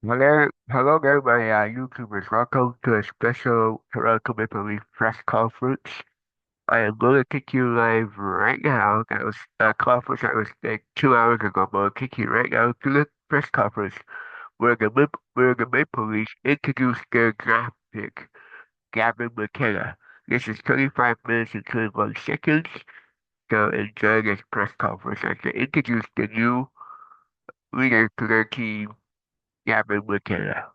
Hello there, my YouTubers. Welcome to a special Toronto Maple Leaf press conference. I am going to kick you live right now. That was a conference that was like 2 hours ago, but I'll kick you right now to the press conference where the Maple Leafs introduced their draft pick, Gavin McKenna. This is 25 minutes and 21 seconds, so enjoy this press conference as they introduce the new leader to their team, Gavin McKenna.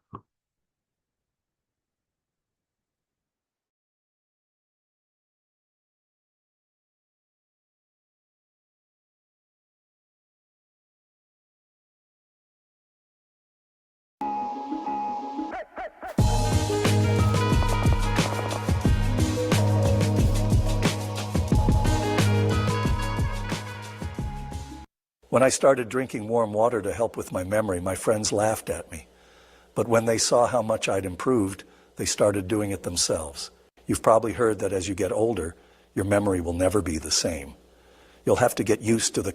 When I started drinking warm water to help with my memory, my friends laughed at me. But when they saw how much I'd improved, they started doing it themselves. You've probably heard that as you get older, your memory will never be the same. You'll have to get used to the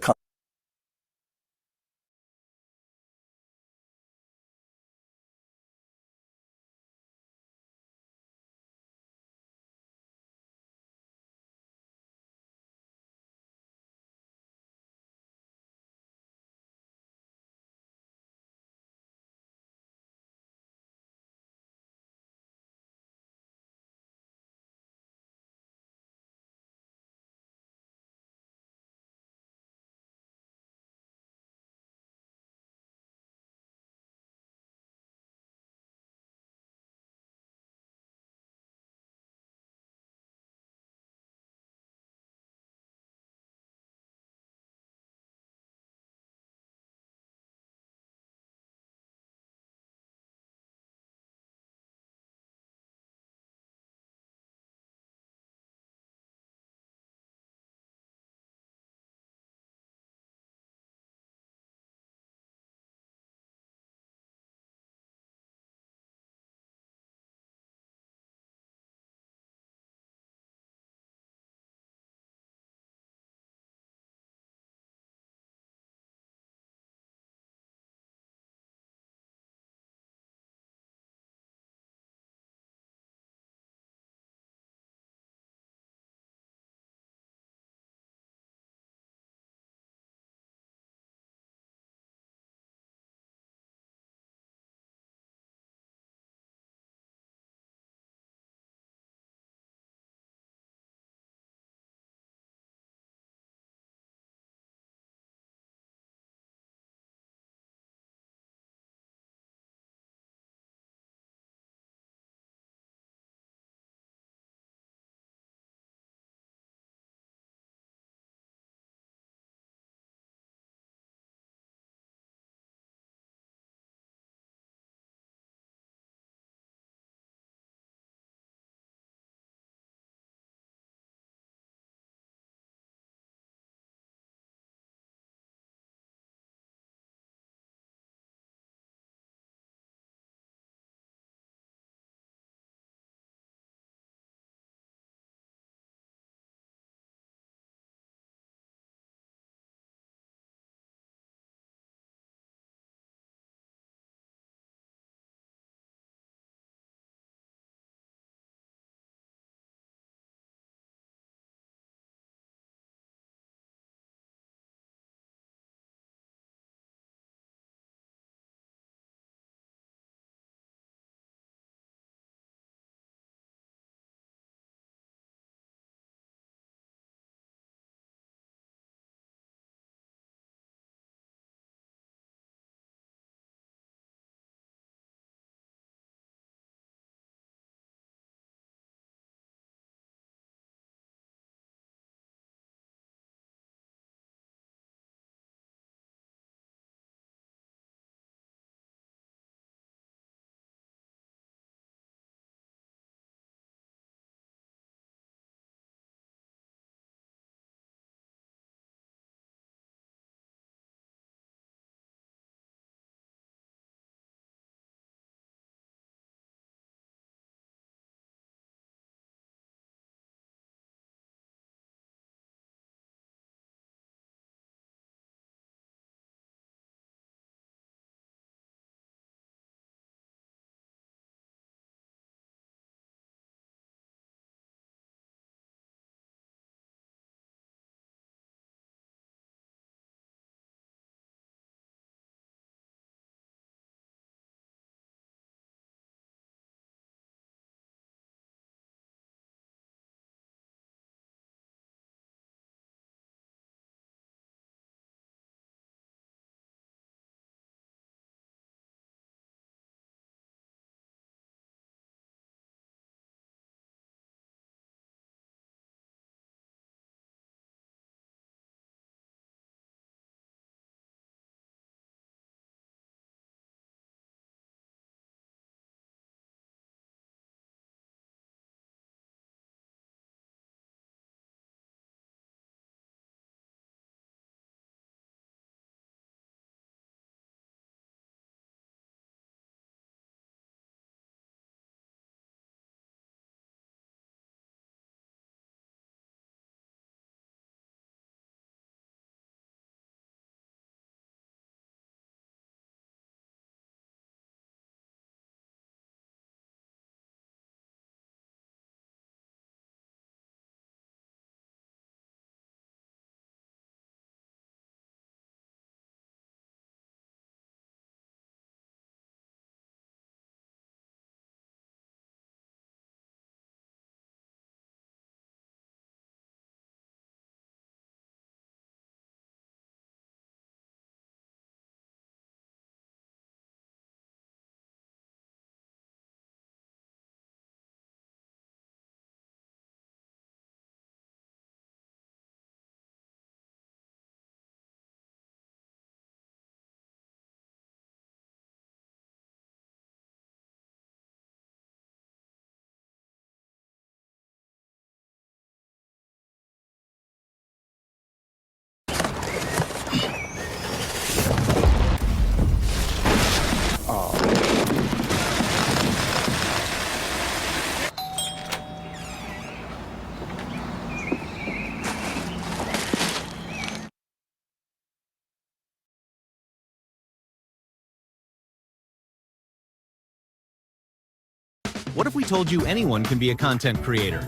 What if we told you anyone can be a content creator?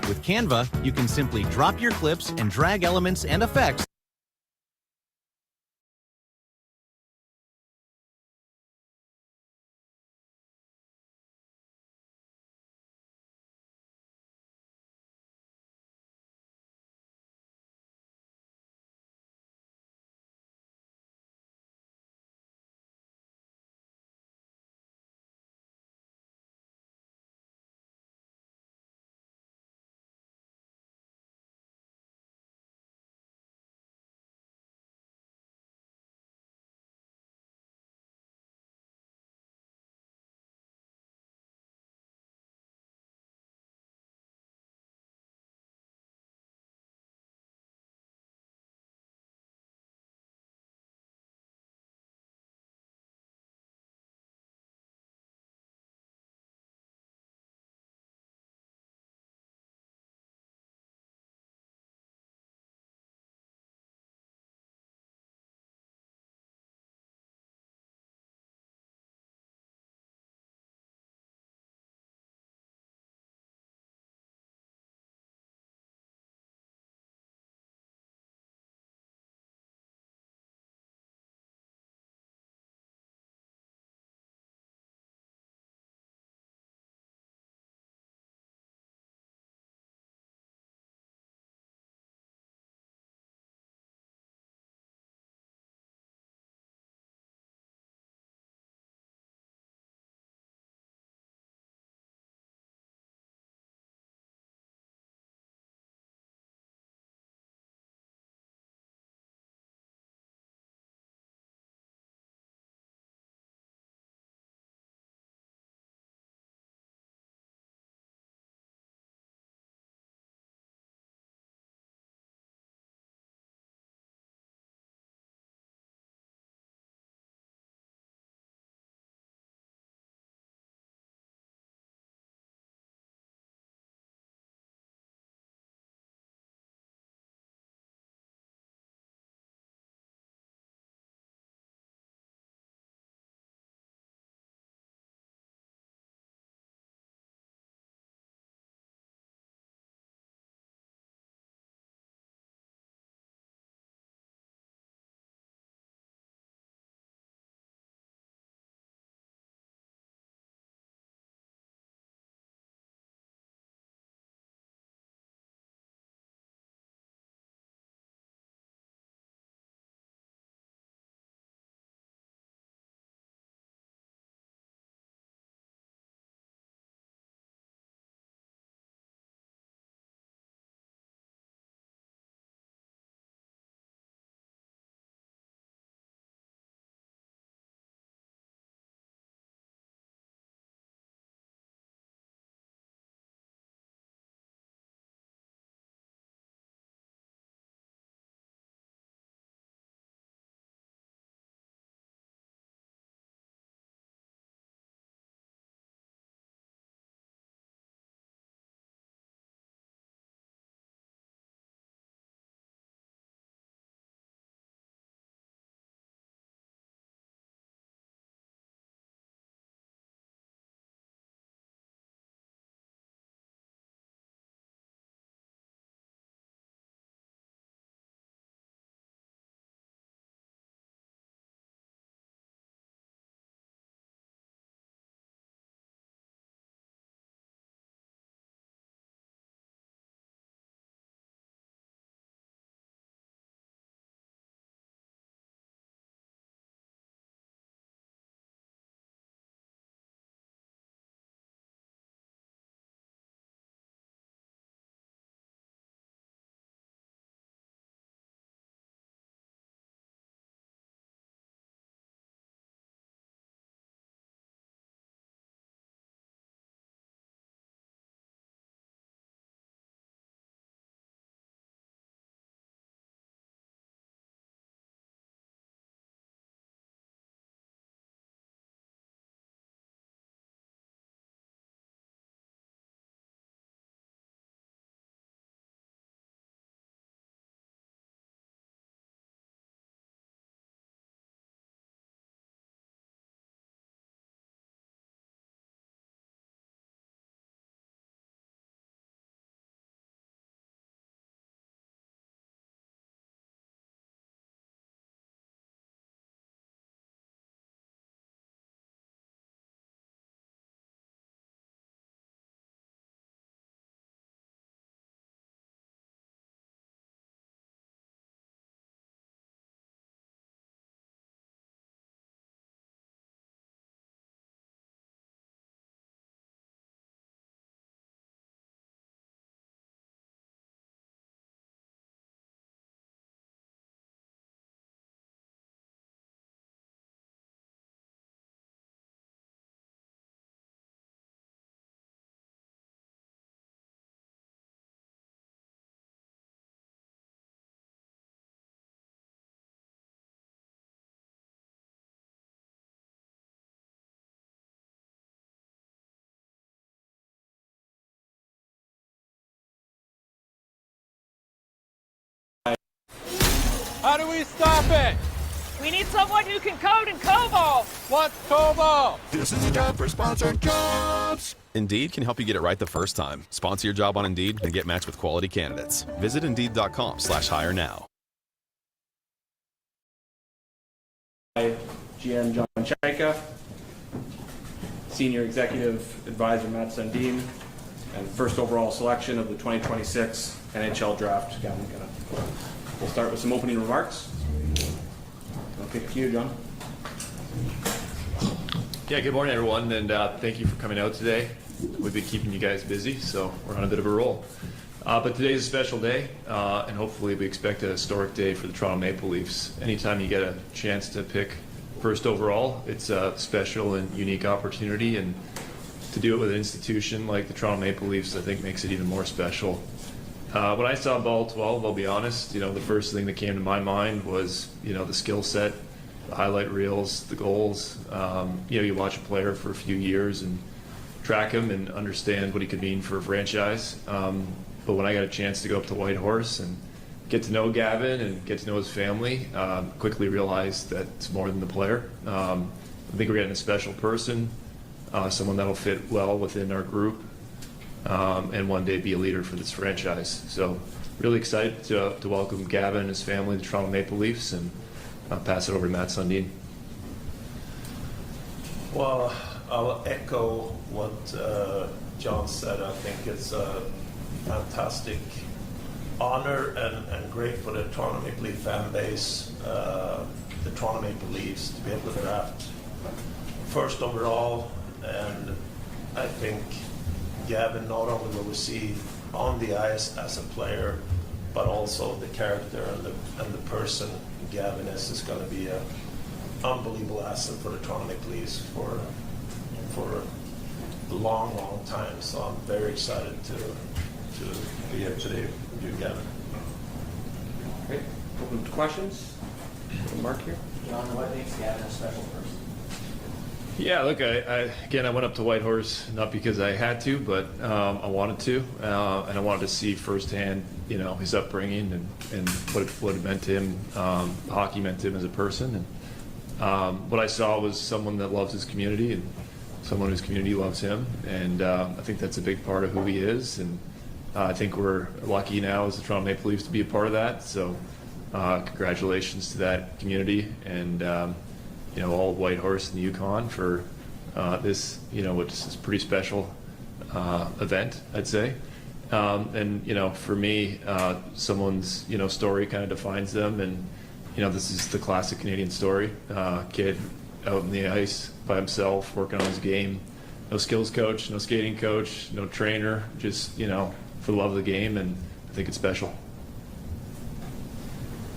With Canva, you can simply drop your clips and drag elements and effects How do we stop it? We need someone who can code in COBOL. What's COBOL? This is a job for Sponsored Jobs. Indeed can help you get it right the first time. Sponsor your job on Indeed and get matched with quality candidates. Visit Indeed.com/hire now. GM John Chanka, Senior Executive Advisor Matt Sundin, and first overall selection of the 2026 NHL Draft, Gavin McKenna. We'll start with some opening remarks. I'll kick it to you, John. Yeah, good morning, everyone, and thank you for coming out today. We've been keeping you guys busy, so we're on a bit of a roll. But today's a special day, and hopefully we expect a historic day for the Toronto Maple Leafs. Anytime you get a chance to pick first overall, it's a special and unique opportunity, and to do it with an institution like the Toronto Maple Leafs, I think makes it even more special. When I saw Ball 12, I'll be honest, the first thing that came to my mind was, the skill set, the highlight reels, the goals. You watch a player for a few years and track him and understand what he could mean for a franchise. But when I got a chance to go up to Whitehorse and get to know Gavin and get to know his family, quickly realized that it's more than the player. I think we're getting a special person, someone that'll fit well within our group, and one day be a leader for this franchise. So really excited to welcome Gavin and his family to the Toronto Maple Leafs, and I'll pass it over to Matt Sundin. Well, I'll echo what John said. I think it's a fantastic honor and great for the Toronto Maple Leaf fan base, the Toronto Maple Leafs, to be able to draft first overall. And I think Gavin not only will receive on the ice as a player, but also the character and the person Gavin is going to be an unbelievable asset for the Toronto Maple Leafs for a long, long time. So I'm very excited to be here today with you, Gavin. Great. Open to questions. Mark here. John, what makes Gavin a special person? Yeah, look, I went up to Whitehorse not because I had to, but I wanted to, and I wanted to see firsthand, his upbringing and what it meant to him, hockey meant to him as a person. And what I saw was someone that loves his community and someone whose community loves him, and I think that's a big part of who he is. And I think we're lucky now as the Toronto Maple Leafs to be a part of that. So congratulations to that community and all of Whitehorse and the Yukon for this, which is a pretty special event, I'd say. And for me, someone's story kind of defines them, and this is the classic Canadian story. Kid out in the ice by himself, working on his game. No skills coach, no skating coach, no trainer, just for the love of the game, and I think it's special.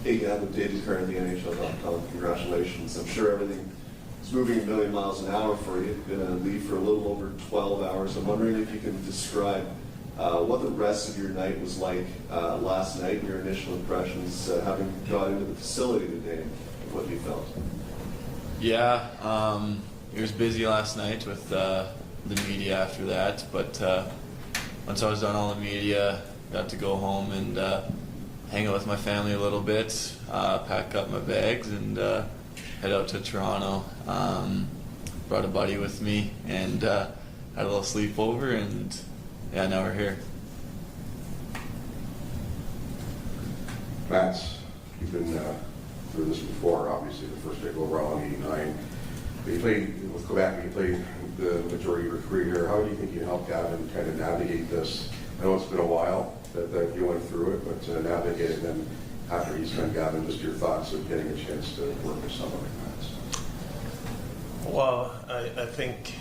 Hey, Gavin, David currently NHL.com. Congratulations. I'm sure everything is moving a million miles an hour for you. You've been on leave for a little over 12 hours. I'm wondering if you can describe what the rest of your night was like last night, your initial impressions, having got into the facility today, and what you felt. Yeah, it was busy last night with the media after that, but once I was done all the media, got to go home and hang out with my family a little bit, pack up my bags, and head out to Toronto. Brought a buddy with me and had a little sleepover, and yeah, now we're here. Matt, you've been through this before, obviously the first pick overall in '89. You played with Quebec, you played the majority of your career here. How do you think you helped Gavin kind of navigate this? I know it's been a while that you went through it, but navigate it, then after you spent Gavin, just your thoughts of getting a chance to work with someone like that. Well, I think,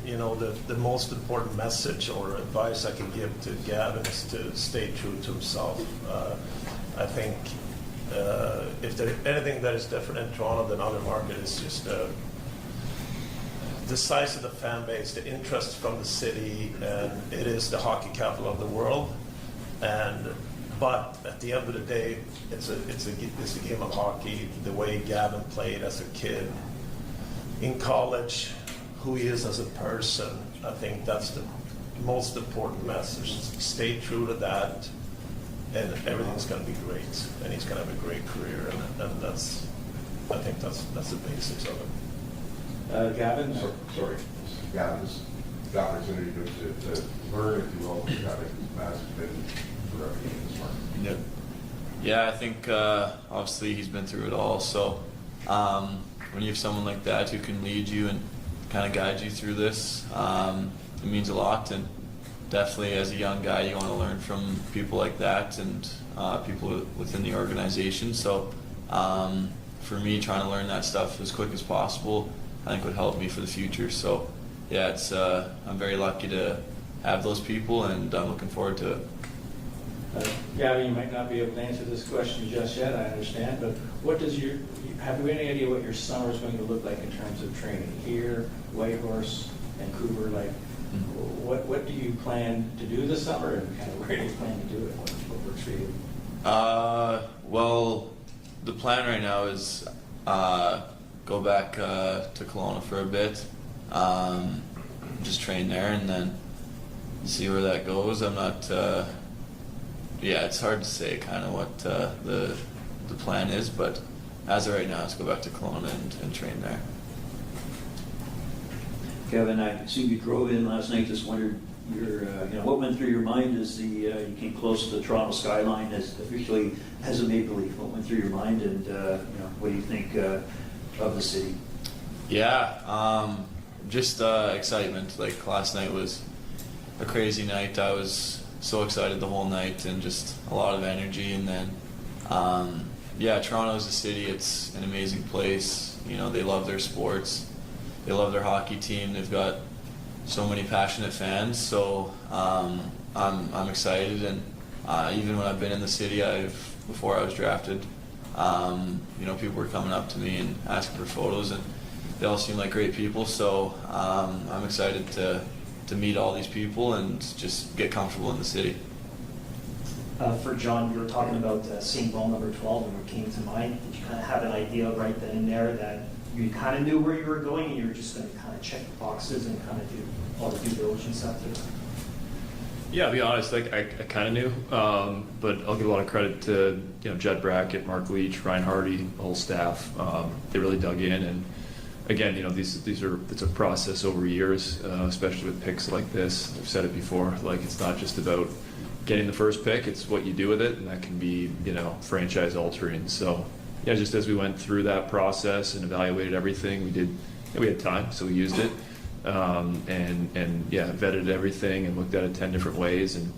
the most important message or advice I can give to Gavin is to stay true to himself. I think if there's anything that is different in Toronto than other markets, it's just the size of the fan base, the interest from the city, and it is the hockey capital of the world. But at the end of the day, it's a game of hockey. The way Gavin played as a kid, in college, who he is as a person, I think that's the most important message. Stay true to that and everything's going to be great, and he's going to have a great career, and that's, I think that's the basics of it. Gavin? Sorry. Gavin, this is the opportunity to learn, if you will, having Matt's been through everything in this market. Yeah, I think obviously he's been through it all. So when you have someone like that who can lead you and kind of guide you through this, it means a lot. And definitely as a young guy, you want to learn from people like that and people within the organization. So for me, trying to learn that stuff as quick as possible, I think would help me for the future. So yeah, it's I'm very lucky to have those people, and I'm looking forward to it. Gavin, you might not be able to answer this question just yet, I understand, but have you any idea what your summer is going to look like in terms of training here, Whitehorse, Vancouver? Like, what do you plan to do this summer, and kind of where do you plan to do it? What works for you? Well, the plan right now is go back to Kelowna for a bit, just train there, and then see where that goes. I'm not. Yeah, it's hard to say kind of what the plan is, but as of right now, let's go back to Kelowna and train there. Kevin, I assume you drove in last night. Just wondered, what went through your mind as you came close to the Toronto skyline as officially as a Maple Leaf? What went through your mind, and what do you think of the city? Yeah, just excitement. Like last night was a crazy night. I was so excited the whole night, and just a lot of energy. And then, Toronto is a city. It's an amazing place. You know, they love their sports. They love their hockey team. They've got so many passionate fans. So I'm excited. And even when I've been in the city, before I was drafted, people were coming up to me and asking for photos, and they all seem like great people. So I'm excited to meet all these people and just get comfortable in the city. For John, you were talking about seeing ball number 12 and what came to mind. Did you kind of have an idea right then and there that you kind of knew where you were going and you were just going to kind of check the boxes and kind of do all the due diligence after that? Yeah, I'll be honest, I kind of knew, but I'll give a lot of credit to Judd Brackett, Mark Leach, Ryan Hardy, the whole staff. They really dug in, and again, it's a process over years, especially with picks like this. I've said it before, like it's not just about getting the first pick, it's what you do with it, and that can be franchise altering. So yeah, just as we went through that process and evaluated everything, we had time, so we used it, and vetted everything and looked at it 10 different ways, and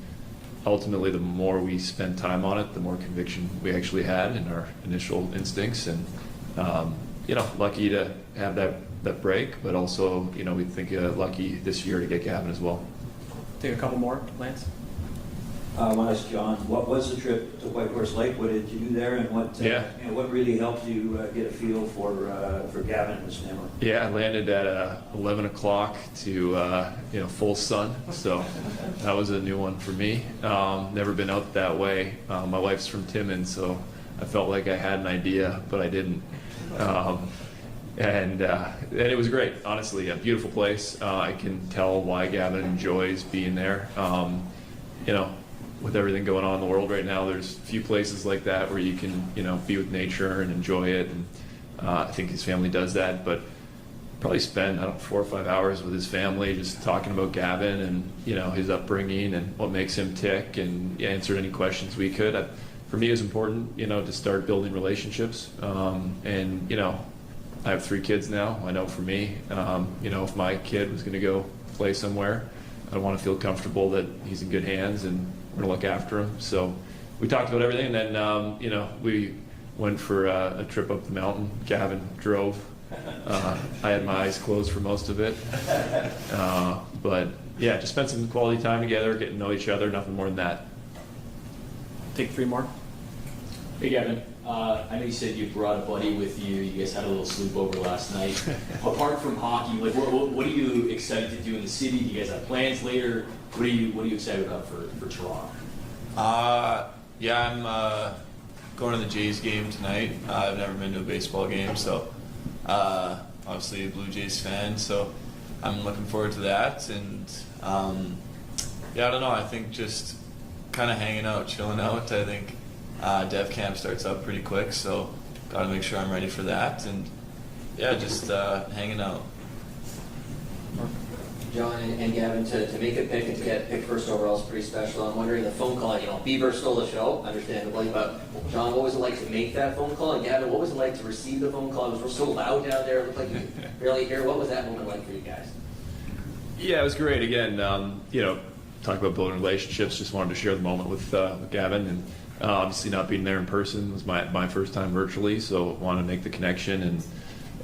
ultimately the more we spent time on it, the more conviction we actually had in our initial instincts, and lucky to have that break, but also we think lucky this year to get Gavin as well. Take a couple more, Lance. I want to ask John, what was the trip to Whitehorse Lake? What did you do there, and what really helped you get a feel for Gavin and his family? Yeah, I landed at 11 o'clock to full sun, so that was a new one for me. Never been out that way. My wife's from Timmins, so I felt like I had an idea, but I didn't. And it was great, honestly. A beautiful place. I can tell why Gavin enjoys being there. With everything going on in the world right now, there's few places like that where you can, be with nature and enjoy it. And I think his family does that. But probably spend 4 or 5 hours with his family, just talking about Gavin and his upbringing and what makes him tick, and answered any questions we could. For me, it was important, to start building relationships. I have 3 kids now. I know for me, if my kid was going to go play somewhere, I want to feel comfortable that he's in good hands and we're going to look after him. So we talked about everything, and then, we went for a trip up the mountain. Gavin drove. I had my eyes closed for most of it. But yeah, just spent some quality time together, getting to know each other, nothing more than that. Take 3 more. Hey Gavin, I know you said you brought a buddy with you. You guys had a little sleepover last night. Apart from hockey, like what are you excited to do in the city? Do you guys have plans later? What are you excited about for Toronto? I'm going to the Jays game tonight. I've never been to a baseball game, so obviously a Blue Jays fan. So I'm looking forward to that. And I don't know. I think just kind of hanging out, chilling out. I think dev camp starts up pretty quick, so got to make sure I'm ready for that. And yeah, just hanging out. John and Gavin, to make a pick and to get picked first overall is pretty special. I'm wondering the phone call, Bieber stole the show, understandably, but John, what was it like to make that phone call? And Gavin, what was it like to receive the phone call? It was so loud down there, it looked like you could barely hear. What was that moment like for you guys? Yeah, it was great. Again, talk about building relationships. Just wanted to share the moment with Gavin, and obviously not being there in person was my first time virtually, so wanted to make the connection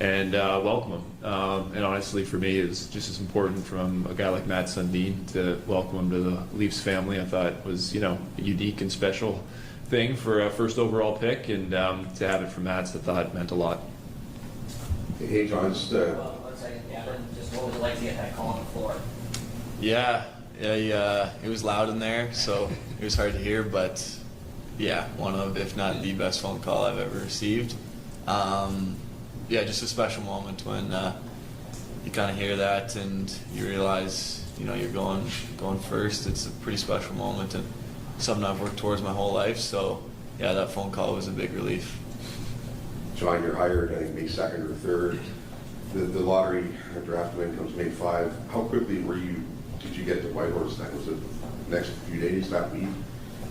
and welcome him. And honestly, for me, it was just as important from a guy like Matt Sundin to welcome him to the Leafs family. I thought was a unique and special thing for a first overall pick, and to have it from Matt, I thought meant a lot. Hey, John, just One second, Gavin, just what was it like to get that call on the floor? Yeah, it was loud in there, so it was hard to hear, but yeah, one of, if not the best phone call I've ever received. Yeah, just a special moment when you kind of hear that and you realize, you're going first. It's a pretty special moment and something I've worked towards my whole life. So yeah, that phone call was a big relief. John, you're hired, I think, May 2nd or 3rd. The lottery draft win comes May 5. How quickly did you get to Whitehorse then? Was it the next few days, that week?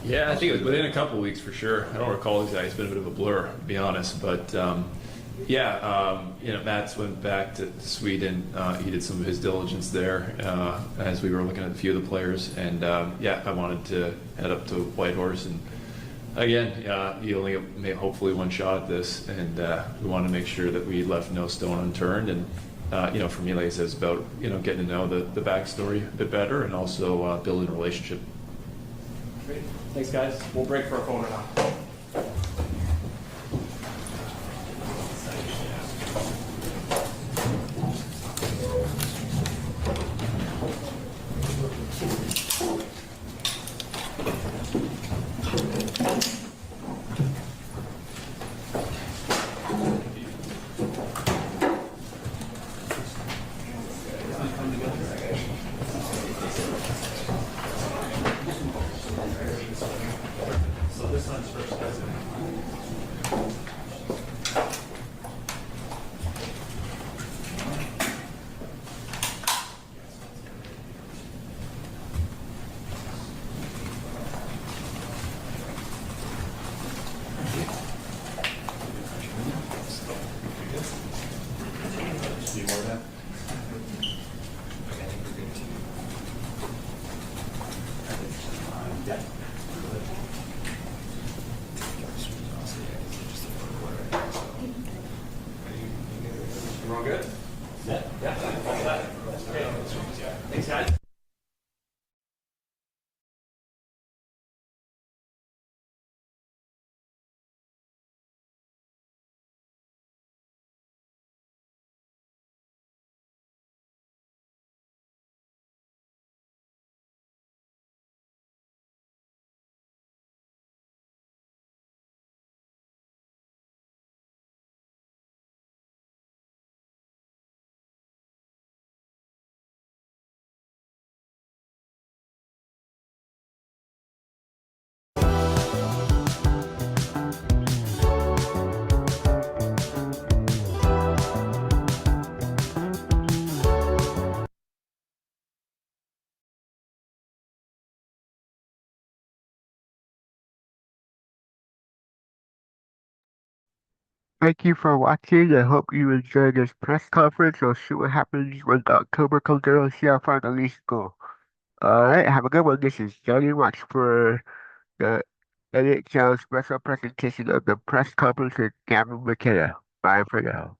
Yeah, I think it was within a couple of weeks for sure. I don't recall exactly. It's been a bit of a blur, to be honest. But Matt's went back to Sweden. He did some of his diligence there as we were looking at a few of the players. And I wanted to head up to Whitehorse. And again, you only have hopefully one shot at this. And we wanted to make sure that we left no stone unturned. And for me, like I said, it's about getting to know the backstory a bit better and also building a relationship. Great. Thanks, guys. We'll break for a phone now. We're all good? Yeah. Thanks, guys. Thank you for watching. I hope you enjoyed this press conference. We'll see what happens when October comes around and see how far the Leafs go. Alright, have a good one. This is Johnny Watch for the NHL special presentation of the press conference with Gavin McKenna. Bye for now.